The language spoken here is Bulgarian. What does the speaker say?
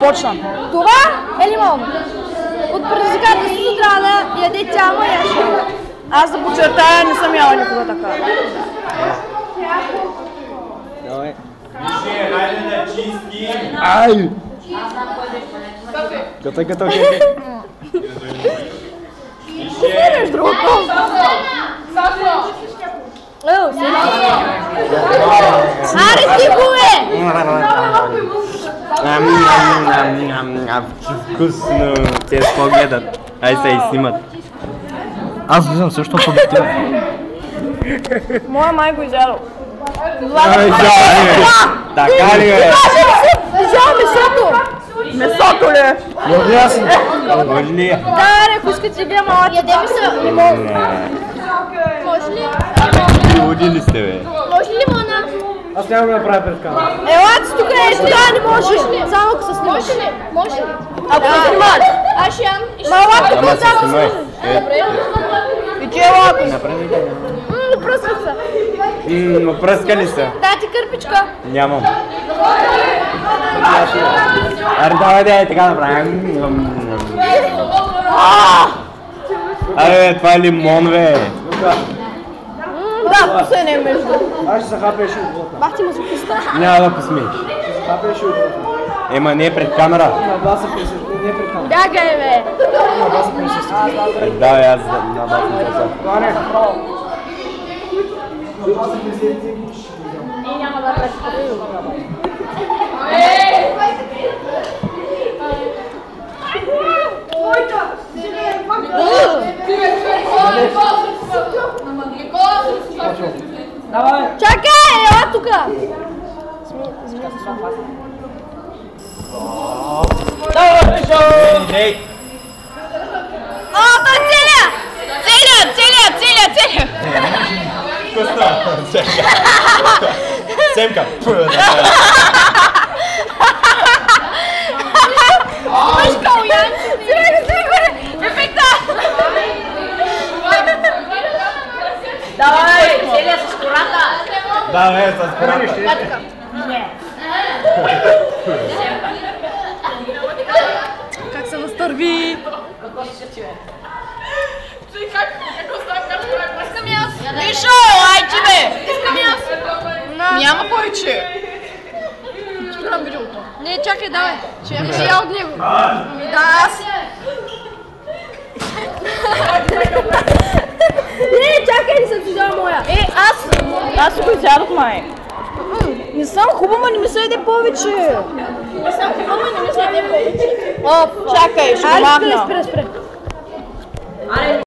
Почна. Това е лимон. От предизвикателството трябва да яде цяло яшка. Аз да подчертая, не съм яла никога така. Давай. Хайде да чистим. Ай! Готов. Купираш другото. Аре ти го е! Вкусно. Те с погледат. Ай се и снимат. Аз влизам също в обектива. Моя май го изядал. Така ли е? Взял месото! Месото ли е? Може ли? Да, аре, ако искате вие малко. Яде ми се лимон. Може ли? Луди ли сте, бе? Може ли лимона? Аз няма да направя пред камера. Елате тук е, това не може. Само ако се снимаш. Може ли? Ако се снимаш. Аз ще ям. Малко Ама се само снимай. И че е лако. Направи ли? пръскат се. Пръска ли се? Дай ти кърпичка. Нямам. Аре, давай, така направим. Абе, това е лимон, бе. Да, вкусен е между. Аз ще се хапеш от вода. Бах ти мазохиста. Няма да посмееш. Ще се хапеш от вода. Ема не пред камера. На баса присъща, не пред камера. Бягай, бе. На баса присъща. Да, бе, аз на баса не казах. Това не е. На баса присъща и ще видям. Няма да прескопи. Чакай, ела тука! О, той целия! Целия! Семка. Мъжка, уянче! Стига! Ефекта! Давай, целия с кората. Да, бе, с кората. Как се настърви? Искам и аз. Мишо, айче бе. Искам и аз. Няма повече. Спирам видеото. Не, чакай, давай. Ще я от него. Да, аз. Не, чакай, не съм си взяла моя. Аз си го изядох, май. Не съм хубава, не ми се яде повече. Не съм хубава, не ми се яде повече. Чакай, ще го махна. Спре.